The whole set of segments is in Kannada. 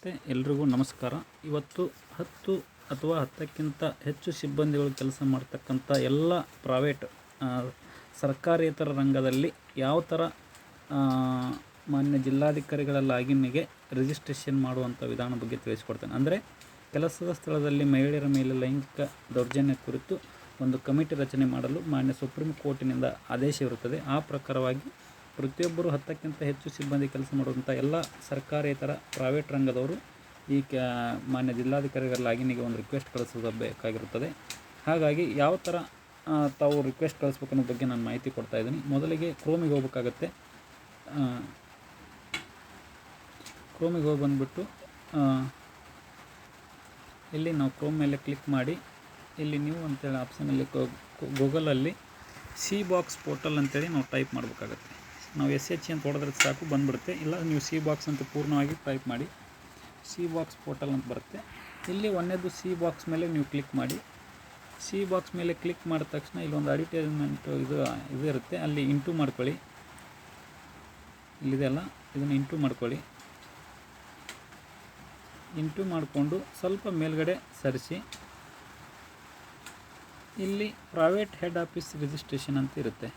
ಮತ್ತೆ ಎಲ್ರಿಗೂ ನಮಸ್ಕಾರ. ಇವತ್ತು 10 ಅಥವಾ 10ಕ್ಕಿಂತ ಹೆಚ್ಚು ಸಿಬ್ಬಂದಿಗಳು ಕೆಲಸ ಮಾಡ್ತಕ್ಕಂಥ ಎಲ್ಲ ಪ್ರೈವೇಟ್ ಸರ್ಕಾರೇತರ ರಂಗದಲ್ಲಿ ಯಾವ ಥರ ಮಾನ್ಯ ಜಿಲ್ಲಾಧಿಕಾರಿಗಳ ಲಾಗಿನ್ನಿಗೆ ರಿಜಿಸ್ಟ್ರೇಷನ್ ಮಾಡುವಂಥ ವಿಧಾನ ಬಗ್ಗೆ ತಿಳಿಸ್ಕೊಡ್ತೇನೆ. ಅಂದರೆ ಕೆಲಸದ ಸ್ಥಳದಲ್ಲಿ ಮಹಿಳೆಯರ ಮೇಲೆ ಲೈಂಗಿಕ ದೌರ್ಜನ್ಯ ಕುರಿತು ಒಂದು ಕಮಿಟಿ ರಚನೆ ಮಾಡಲು ಮಾನ್ಯ ಸುಪ್ರೀಂ ಕೋರ್ಟಿನಿಂದ ಆದೇಶ ಇರುತ್ತದೆ. ಆ ಪ್ರಕಾರವಾಗಿ ಪ್ರತಿಯೊಬ್ಬರು 10ಕ್ಕಿಂತ ಹೆಚ್ಚು ಸಿಬ್ಬಂದಿ ಕೆಲಸ ಮಾಡುವಂಥ ಎಲ್ಲ ಸರ್ಕಾರೇತರ ಪ್ರೈವೇಟ್ ರಂಗದವರು ಈ ಮಾನ್ಯ ಜಿಲ್ಲಾಧಿಕಾರಿಗಳ ಲಾಗಿನ್ನಿಗೆ ಒಂದು ರಿಕ್ವೆಸ್ಟ್ ಕಳಿಸಬೇಕಾಗಿರುತ್ತದೆ. ಹಾಗಾಗಿ ಯಾವ ಥರ ತಾವು ರಿಕ್ವೆಸ್ಟ್ ಕಳಿಸ್ಬೇಕು ಅನ್ನೋ ಬಗ್ಗೆ ನಾನು ಮಾಹಿತಿ ಕೊಡ್ತಾಯಿದ್ದೀನಿ. ಮೊದಲಿಗೆ ಕ್ರೋಮಿಗೆ ಹೋಗ್ಬೇಕಾಗತ್ತೆ. ಕ್ರೋಮಿಗೆ ಹೋಗಿ ಬಂದುಬಿಟ್ಟು ಇಲ್ಲಿ ನಾವು ಕ್ರೋಮ್ ಮೇಲೆ ಕ್ಲಿಕ್ ಮಾಡಿ ಇಲ್ಲಿ ನೀವು ಅಂತೇಳಿ ಆಪ್ಷನಲ್ಲಿ ಗೂಗಲಲ್ಲಿ ಸಿ ಬಾಕ್ಸ್ ಪೋರ್ಟಲ್ ಅಂತೇಳಿ ನಾವು ಟೈಪ್ ಮಾಡಬೇಕಾಗತ್ತೆ. ನಾವು SH ಅಂತ ಹೊಡೆದ್ರೆ ಸಾಕು ಬಂದುಬಿಡುತ್ತೆ. ಇಲ್ಲ ನೀವು ಸಿ ಬಾಕ್ಸ್ ಅಂತ ಪೂರ್ಣವಾಗಿ ಟೈಪ್ ಮಾಡಿ ಸಿ ಬಾಕ್ಸ್ ಪೋರ್ಟಲ್ ಅಂತ ಬರುತ್ತೆ. ಇಲ್ಲಿ ಒಂದೇದು ಸಿ ಬಾಕ್ಸ್ ಮೇಲೆ ನೀವು ಕ್ಲಿಕ್ ಮಾಡಿ. ಸಿ ಬಾಕ್ಸ್ ಮೇಲೆ ಕ್ಲಿಕ್ ಮಾಡಿದ ತಕ್ಷಣ ಇಲ್ಲೊಂದು ಅಡ್ವರ್ಟೈಸ್ಮೆಂಟ್ ಇದು ಇರುತ್ತೆ, ಅಲ್ಲಿ ಇಂಟು ಮಾಡ್ಕೊಳ್ಳಿ. ಇಲ್ಲಿದೆಲ್ಲ ಇದನ್ನು ಇಂಟು ಮಾಡ್ಕೊಳ್ಳಿ. ಇಂಟು ಮಾಡಿಕೊಂಡು ಸ್ವಲ್ಪ ಮೇಲ್ಗಡೆ ಸರಿಸಿ ಇಲ್ಲಿ ಪ್ರೈವೇಟ್ ಹೆಡ್ ಆಫೀಸ್ ರಿಜಿಸ್ಟ್ರೇಷನ್ ಅಂತ ಇರುತ್ತೆ.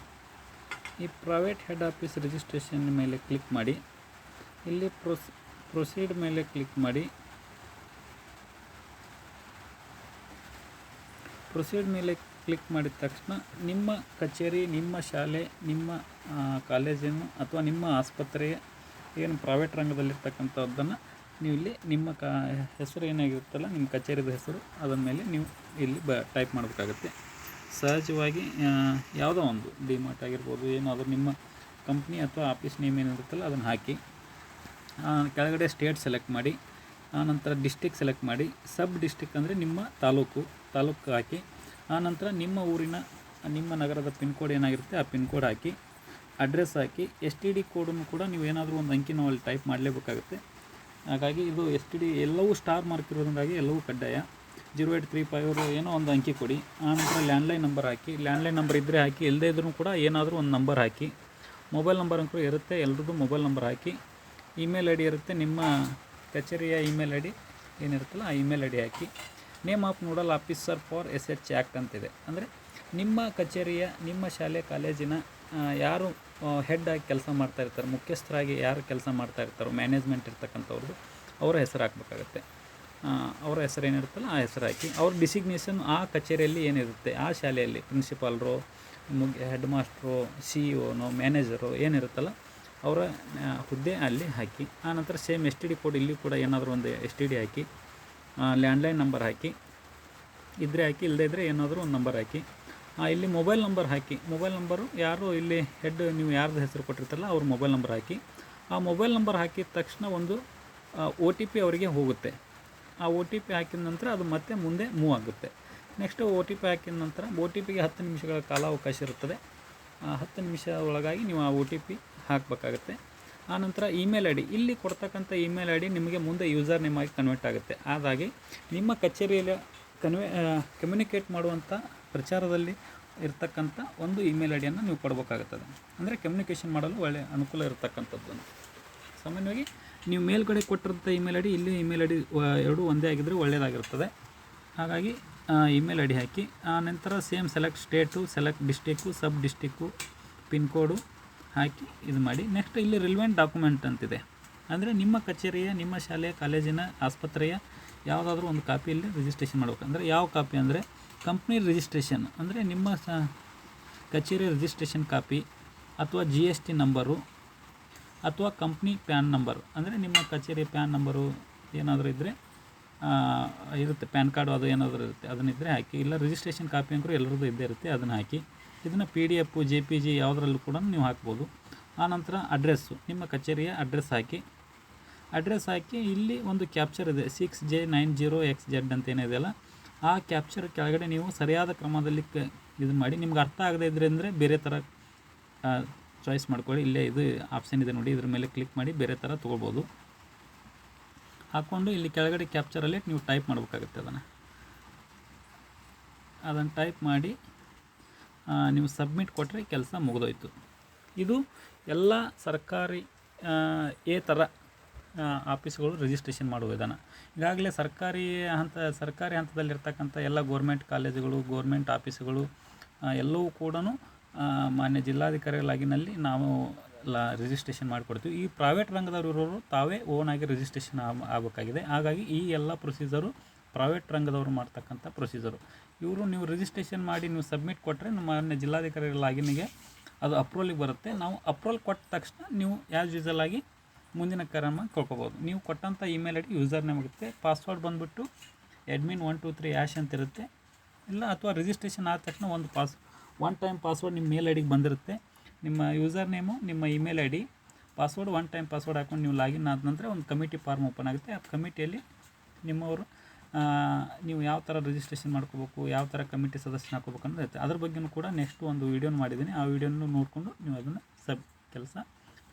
ಈ ಪ್ರೈವೇಟ್ ಹೆಡ್ ಆಫೀಸ್ ರಿಜಿಸ್ಟ್ರೇಷನ್ ಮೇಲೆ ಕ್ಲಿಕ್ ಮಾಡಿ. ಇಲ್ಲಿ ಪ್ರೊಸೀಡ್ ಮೇಲೆ ಕ್ಲಿಕ್ ಮಾಡಿ. ಪ್ರೊಸೀಡ್ ಮೇಲೆ ಕ್ಲಿಕ್ ಮಾಡಿದ ತಕ್ಷಣ ನಿಮ್ಮ ಕಚೇರಿ, ನಿಮ್ಮ ಶಾಲೆ, ನಿಮ್ಮ ಕಾಲೇಜನ್ನು ಅಥವಾ ನಿಮ್ಮ ಆಸ್ಪತ್ರೆಯ ಏನು ಪ್ರೈವೇಟ್ ರಂಗದಲ್ಲಿರ್ತಕ್ಕಂಥದ್ದನ್ನು ನೀವು ಇಲ್ಲಿ ನಿಮ್ಮ ಹೆಸರು ಏನಾಗಿರುತ್ತಲ್ಲ, ನಿಮ್ಮ ಕಚೇರಿದ ಹೆಸರು ಅದರ ಮೇಲೆ ನೀವು ಇಲ್ಲಿ ಟೈಪ್ ಮಾಡಬೇಕಾಗತ್ತೆ. ಸಹಜವಾಗಿ ಯಾವುದೋ ಒಂದು ಡಿಮಾರ್ಟ್ ಆಗಿರ್ಬೋದು, ಏನಾದರೂ ನಿಮ್ಮ ಕಂಪ್ನಿ ಅಥವಾ ಆಫೀಸ್ ನೇಮ್ ಏನಿರುತ್ತಲ್ಲ ಅದನ್ನು ಹಾಕಿ. ಕೆಳಗಡೆ ಸ್ಟೇಟ್ ಸೆಲೆಕ್ಟ್ ಮಾಡಿ. ಆನಂತರ ಡಿಸ್ಟಿಕ್ ಸೆಲೆಕ್ಟ್ ಮಾಡಿ. ಸಬ್ ಡಿಸ್ಟಿಕ್ ಅಂದರೆ ನಿಮ್ಮ ತಾಲೂಕು ಹಾಕಿ. ಆನಂತರ ನಿಮ್ಮ ಊರಿನ, ನಿಮ್ಮ ನಗರದ ಪಿನ್ ಕೋಡ್ ಏನಾಗಿರುತ್ತೆ ಆ ಪಿನ್ ಕೋಡ್ ಹಾಕಿ. ಅಡ್ರೆಸ್ ಹಾಕಿ. STD ಕೋಡನ್ನು ಕೂಡ ನೀವು ಏನಾದರೂ ಒಂದು ಅಂಕಿ ನಾವು ಅಲ್ಲಿ ಟೈಪ್ ಮಾಡಲೇಬೇಕಾಗುತ್ತೆ. ಹಾಗಾಗಿ ಇದು STD ಎಲ್ಲವೂ ಸ್ಟಾರ್ ಮಾರ್ಕ್ ಇರೋದ್ರಿಂದಾಗಿ ಎಲ್ಲವೂ ಕಡ್ಡಾಯ. 0835 ಏನೋ ಒಂದು ಅಂಕಿ ಕೊಡಿ. ಆನಂತರ ಲ್ಯಾಂಡ್ಲೈನ್ ನಂಬರ್ ಹಾಕಿ. ಲ್ಯಾಂಡ್ಲೈನ್ ನಂಬರ್ ಇದ್ದರೆ ಹಾಕಿ, ಇಲ್ಲದೇ ಇದ್ರೂ ಕೂಡ ಏನಾದರೂ ಒಂದು ನಂಬರ್ ಹಾಕಿ. ಮೊಬೈಲ್ ನಂಬರ್ ಅಂತೂ ಇರುತ್ತೆ, ಎಲ್ಲರದ್ದು ಮೊಬೈಲ್ ನಂಬರ್ ಹಾಕಿ. ಇಮೇಲ್ ID ಇರುತ್ತೆ, ನಿಮ್ಮ ಕಚೇರಿಯ ಇಮೇಲ್ ID ಏನಿರುತ್ತಲ್ಲ ಆ email ID hockey. Name of nodal officer for SH act ಅಂತಿದೆ. ಅಂದರೆ ನಿಮ್ಮ ಕಚೇರಿಯ, ನಿಮ್ಮ ಶಾಲೆ ಕಾಲೇಜಿನ ಯಾರು ಹೆಡ್ ಆಗಿ ಕೆಲಸ ಮಾಡ್ತಾ ಇರ್ತಾರೆ, ಮುಖ್ಯಸ್ಥರಾಗಿ ಯಾರು ಕೆಲಸ ಮಾಡ್ತಾ ಇರ್ತಾರೋ, ಮ್ಯಾನೇಜ್ಮೆಂಟ್ ಇರ್ತಕ್ಕಂಥವ್ರದ್ದು ಅವರ ಹೆಸರು ಹಾಕಬೇಕಾಗತ್ತೆ. ಅವರ ಹೆಸರು ಏನಿರುತ್ತಲ್ಲ ಆ ಹೆಸರು ಹಾಕಿ. ಅವ್ರ ಡಿಸಿಗ್ನೇಷನ್ ಆ ಕಚೇರಿಯಲ್ಲಿ ಏನಿರುತ್ತೆ, ಆ ಶಾಲೆಯಲ್ಲಿ ಪ್ರಿನ್ಸಿಪಾಲ್ರು, ಹೆಡ್ ಮಾಸ್ಟ್ರು, CEO ಮ್ಯಾನೇಜರು ಏನಿರುತ್ತಲ್ಲ ಅವರ ಹುದ್ದೆ ಅಲ್ಲಿ ಹಾಕಿ. ಆನಂತರ ಸೇಮ್ STD ಕೋಡ್ ಇಲ್ಲಿ ಕೂಡ ಏನಾದರೂ ಒಂದು STD ಹಾಕಿ. ಲ್ಯಾಂಡ್ಲೈನ್ ನಂಬರ್ ಹಾಕಿ, ಇದ್ದರೆ ಹಾಕಿ, ಇಲ್ಲದೇ ಇದ್ದರೆ ಏನಾದರೂ ಒಂದು ನಂಬರ್ ಹಾಕಿ. ಇಲ್ಲಿ ಮೊಬೈಲ್ ನಂಬರ್ ಹಾಕಿ. ಮೊಬೈಲ್ ನಂಬರು ಯಾರು ಇಲ್ಲಿ ಹೆಡ್ ನೀವು ಯಾರ್ದು ಹೆಸರು ಕೊಟ್ಟಿರ್ತಾರಲ್ಲ ಅವ್ರ ಮೊಬೈಲ್ ನಂಬರ್ ಹಾಕಿ. ಆ ಮೊಬೈಲ್ ನಂಬರ್ ಹಾಕಿದ ತಕ್ಷಣ ಒಂದು OTP ಅವರಿಗೆ ಹೋಗುತ್ತೆ. ಆ OTP ಹಾಕಿದ ನಂತರ ಅದು ಮತ್ತೆ ಮುಂದೆ ಮೂವ್ ಆಗುತ್ತೆ. ನೆಕ್ಸ್ಟ್ OTP ಹಾಕಿದ ನಂತರ OTPಗೆ 10 ನಿಮಿಷಗಳ ಕಾಲಾವಕಾಶ ಇರುತ್ತದೆ. 10 ನಿಮಿಷ ಒಳಗಾಗಿ ನೀವು ಆ OTP ಹಾಕಬೇಕಾಗತ್ತೆ. ಆನಂತರ ಇಮೇಲ್ ID, ಇಲ್ಲಿ ಕೊಡ್ತಕ್ಕಂಥ ಇಮೇಲ್ ID ನಿಮಗೆ ಮುಂದೆ ಯೂಸರ್ ನೇಮ್ ಆಗಿ ಕನ್ವರ್ಟ್ ಆಗುತ್ತೆ. ಹಾಗಾಗಿ ನಿಮ್ಮ ಕಚೇರಿಯಲ್ಲಿ ಕಮ್ಯುನಿಕೇಟ್ ಮಾಡುವಂಥ ಪ್ರಚಾರದಲ್ಲಿ ಇರ್ತಕ್ಕಂಥ ಒಂದು ಇಮೇಲ್ ಐಡಿಯನ್ನು ನೀವು ಕೊಡಬೇಕಾಗುತ್ತದೆ. ಅಂದರೆ ಕಮ್ಯುನಿಕೇಷನ್ ಮಾಡಲು ಒಳ್ಳೆಯ ಅನುಕೂಲ ಇರತಕ್ಕಂಥದ್ದು. ಸಾಮಾನ್ಯವಾಗಿ ನೀವು ಮೇಲ್ಗಡೆ ಕೊಟ್ಟಿರೋಂಥ ಇಮೇಲ್ ID, ಇಲ್ಲಿ ಇಮೇಲ್ ID ಎರಡೂ ಒಂದೇ ಆಗಿದ್ದರೆ ಒಳ್ಳೆಯದಾಗಿರುತ್ತದೆ. ಹಾಗಾಗಿ ಇಮೇಲ್ ID ಹಾಕಿ. ಆನಂತರ same select state, select district, sub district, pin code ಹಾಕಿ ಇದು ಮಾಡಿ. ನೆಕ್ಸ್ಟ್ ಇಲ್ಲಿ ರಿಲೆವೆಂಟ್ ಡಾಕ್ಯುಮೆಂಟ್ ಅಂತಿದೆ. ಅಂದರೆ ನಿಮ್ಮ ಕಚೇರಿಯ, ನಿಮ್ಮ ಶಾಲೆಯ, ಕಾಲೇಜಿನ, ಆಸ್ಪತ್ರೆಯ ಯಾವುದಾದ್ರೂ ಒಂದು ಕಾಪಿಯಲ್ಲಿ ರಿಜಿಸ್ಟ್ರೇಷನ್ ಮಾಡಬೇಕು. ಅಂದರೆ ಯಾವ ಕಾಪಿ ಅಂದರೆ ಕಂಪ್ನಿ ರಿಜಿಸ್ಟ್ರೇಷನ್, ಅಂದರೆ ನಿಮ್ಮ ಕಚೇರಿ ರಿಜಿಸ್ಟ್ರೇಷನ್ ಕಾಪಿ, ಅಥವಾ GST ನಂಬರು, ಅಥವಾ ಕಂಪ್ನಿ ಪ್ಯಾನ್ ನಂಬರು. ಅಂದರೆ ನಿಮ್ಮ ಕಚೇರಿ ಪ್ಯಾನ್ ನಂಬರು ಏನಾದರೂ ಇದ್ದರೆ ಇರುತ್ತೆ, ಪ್ಯಾನ್ ಕಾರ್ಡು ಅದು ಏನಾದರೂ ಇರುತ್ತೆ, ಅದನ್ನಿದ್ದರೆ ಹಾಕಿ. ಇಲ್ಲ ರಿಜಿಸ್ಟ್ರೇಷನ್ ಕಾಪಿ ಅಂದರೂ ಎಲ್ಲರದ್ದು ಇದ್ದೇ ಇರುತ್ತೆ, ಅದನ್ನು ಹಾಕಿ. ಇದನ್ನು PDF, JPG ಯಾವುದರಲ್ಲೂ ಕೂಡ ನೀವು ಹಾಕ್ಬೋದು. ಆನಂತರ ಅಡ್ರೆಸ್ಸು, ನಿಮ್ಮ ಕಚೇರಿಯ ಅಡ್ರೆಸ್ ಹಾಕಿ. ಅಡ್ರೆಸ್ ಹಾಕಿ ಇಲ್ಲಿ ಒಂದು ಕ್ಯಾಪ್ಚರ್ ಇದೆ, 6J90XZ ಅಂತ ಏನಿದೆಯಲ್ಲ ಆ ಕ್ಯಾಪ್ಚರ್ ಕೆಳಗಡೆ ನೀವು ಸರಿಯಾದ ಕ್ರಮದಲ್ಲಿ ಇದು ಮಾಡಿ. ನಿಮ್ಗೆ ಅರ್ಥ ಆಗದೇ ಇದ್ದರೆ ಅಂದರೆ ಬೇರೆ ಥರ ಚಾಯ್ಸ್ ಮಾಡ್ಕೊಳ್ಳಿ. ಇಲ್ಲೇ ಇದು ಆಪ್ಷನ್ ಇದೆ ನೋಡಿ, ಇದ್ರ ಮೇಲೆ ಕ್ಲಿಕ್ ಮಾಡಿ ಬೇರೆ ಥರ ತೊಗೋಬೋದು. ಹಾಕ್ಕೊಂಡು ಇಲ್ಲಿ ಕೆಳಗಡೆ ಕ್ಯಾಪ್ಚರಲ್ಲಿ ನೀವು ಟೈಪ್ ಮಾಡಬೇಕಾಗುತ್ತೆ. ಅದನ್ನು ಟೈಪ್ ಮಾಡಿ ನೀವು ಸಬ್ಮಿಟ್ ಕೊಟ್ಟರೆ ಕೆಲಸ ಮುಗಿದೋಯ್ತು. ಇದು ಎಲ್ಲ ಸರ್ಕಾರಿ ಥರ ಆಫೀಸ್ಗಳು ರಿಜಿಸ್ಟ್ರೇಷನ್ ಮಾಡುವ ವಿಧಾನ. ಈಗಾಗಲೇ ಸರ್ಕಾರಿ ಹಂತದಲ್ಲಿರ್ತಕ್ಕಂಥ ಎಲ್ಲ ಗೋರ್ಮೆಂಟ್ ಕಾಲೇಜುಗಳು, ಗೋರ್ಮೆಂಟ್ ಆಫೀಸುಗಳು ಎಲ್ಲವೂ ಕೂಡ ಮಾನ್ಯ ಜಿಲ್ಲಾಧಿಕಾರಿಗಳ ಲಾಗಿನಲ್ಲಿ ನಾವು ರಿಜಿಸ್ಟ್ರೇಷನ್ ಮಾಡಿಕೊಡ್ತೀವಿ. ಈ ಪ್ರೈವೇಟ್ ರಂಗದವರಿರೋರು ತಾವೇ ಓನಾಗಿ ರಿಜಿಸ್ಟ್ರೇಷನ್ ಆಗಬೇಕಾಗಿದೆ. ಹಾಗಾಗಿ ಈ ಎಲ್ಲ ಪ್ರೊಸೀಜರು ಪ್ರೈವೇಟ್ ರಂಗದವರು ಮಾಡ್ತಕ್ಕಂಥ ಪ್ರೊಸೀಜರು. ನೀವು ರಿಜಿಸ್ಟ್ರೇಷನ್ ಮಾಡಿ ನೀವು ಸಬ್ಮಿಟ್ ಕೊಟ್ಟರೆ ನಮ್ಮ ಮಾನ್ಯ ಜಿಲ್ಲಾಧಿಕಾರಿಗಳ ಲಾಗಿನ್ಗೆ ಅದು ಅಪ್ರೂವಲಿಗೆ ಬರುತ್ತೆ. ನಾವು ಅಪ್ರೂವಲ್ ಕೊಟ್ಟ ತಕ್ಷಣ ನೀವು ಆ್ಯಸ್ ಯೂಸಲ್ ಆಗಿ ಮುಂದಿನ ಕ್ರಮ ಕಳ್ಕೊಬೋದು. ನೀವು ಕೊಟ್ಟಂಥ email I D user name ಆಗುತ್ತೆ. ಪಾಸ್ವರ್ಡ್ ಬಂದುಬಿಟ್ಟು admin123# ಅಂತ ಇರುತ್ತೆ. ಇಲ್ಲ ಅಥವಾ ರಿಜಿಸ್ಟ್ರೇಷನ್ ಆದ ತಕ್ಷಣ ಒನ್ ಟೈಮ್ ಪಾಸ್ವರ್ಡ್ ನಿಮ್ಮ ಮೇಲ್ ಐ ಡಿಗೆ ಬಂದಿರುತ್ತೆ. ನಿಮ್ಮ ಯೂಸರ್ ನೇಮು, ನಿಮ್ಮ email I D, password, one time password ಹಾಕೊಂಡು ನೀವು ಲಾಗಿನ್ ಆದ ನಂತರ ಒಂದು ಕಮಿಟಿ ಫಾರ್ಮ್ ಓಪನ್ ಆಗುತ್ತೆ. ಆ ಕಮಿಟಿಯಲ್ಲಿ ನಿಮ್ಮವರು ನೀವು ಯಾವ ಥರ ರಿಜಿಸ್ಟ್ರೇಷನ್ ಮಾಡ್ಕೋಬೇಕು, ಯಾವ ಥರ ಕಮಿಟಿ ಸದಸ್ಯನ ಹಾಕೋಬೇಕು ಅಂತ ಇರುತ್ತೆ. ಅದ್ರ ಬಗ್ಗೆಯೂ ಕೂಡ ನೆಕ್ಸ್ಟ್ ಒಂದು ವೀಡಿಯೋನ ಮಾಡಿದ್ದೀನಿ. ಆ ವೀಡಿಯೋನ ನೋಡಿಕೊಂಡು ನೀವು ಅದನ್ನು ಕೆಲಸ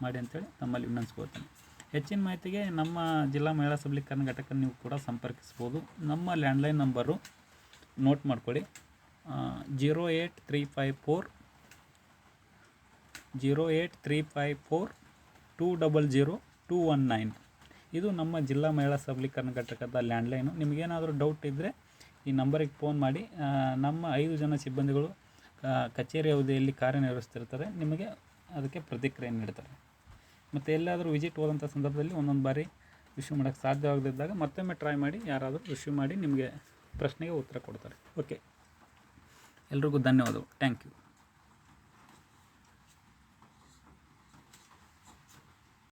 ಮಾಡಿ ಅಂತೇಳಿ ತಮ್ಮಲ್ಲಿ ವಿನಂತಿಸ್ಕೊಳ್ತೇನೆ. ಹೆಚ್ಚಿನ ಮಾಹಿತಿಗೆ ನಮ್ಮ ಜಿಲ್ಲಾ ಮಹಿಳಾ ಸಬಲೀಕರಣ ಘಟಕ ನೀವು ಕೂಡ ಸಂಪರ್ಕಿಸ್ಬೋದು. ನಮ್ಮ ಲ್ಯಾಂಡ್ಲೈನ್ ನಂಬರು ನೋಟ್ ಮಾಡ್ಕೊಳ್ಳಿ, 08354 ಇದು ನಮ್ಮ ಜಿಲ್ಲಾ ಮಹಿಳಾ ಸಬಲೀಕರಣ ಘಟಕದ ಲ್ಯಾಂಡ್ಲೈನು. ನಿಮಗೇನಾದರೂ ಡೌಟ್ ಇದ್ದರೆ ಈ ನಂಬರಿಗೆ ಫೋನ್ ಮಾಡಿ. ನಮ್ಮ 5 ಜನ ಸಿಬ್ಬಂದಿಗಳು ಕಚೇರಿ ಅವಧಿಯಲ್ಲಿ ಕಾರ್ಯನಿರ್ವಹಿಸ್ತಿರ್ತಾರೆ. ನಿಮಗೆ ಅದಕ್ಕೆ ಪ್ರತಿಕ್ರಿಯೆ ನೀಡ್ತಾರೆ. ಮತ್ತು ಎಲ್ಲಾದರೂ ವಿಸಿಟ್ ಹೋದಂಥ ಸಂದರ್ಭದಲ್ಲಿ ಒಂದೊಂದು ಬಾರಿ ರಿಸೀವ್ ಮಾಡೋಕ್ಕೆ ಸಾಧ್ಯವಾಗದಿದ್ದಾಗ ಮತ್ತೊಮ್ಮೆ ಟ್ರೈ ಮಾಡಿ, ಯಾರಾದರೂ ರಿಸೀವ್ ಮಾಡಿ ನಿಮಗೆ ಪ್ರಶ್ನೆಗೆ ಉತ್ತರ ಕೊಡ್ತಾರೆ. ಓಕೆ, ಎಲ್ರಿಗೂ ಧನ್ಯವಾದಗಳು. Thank you.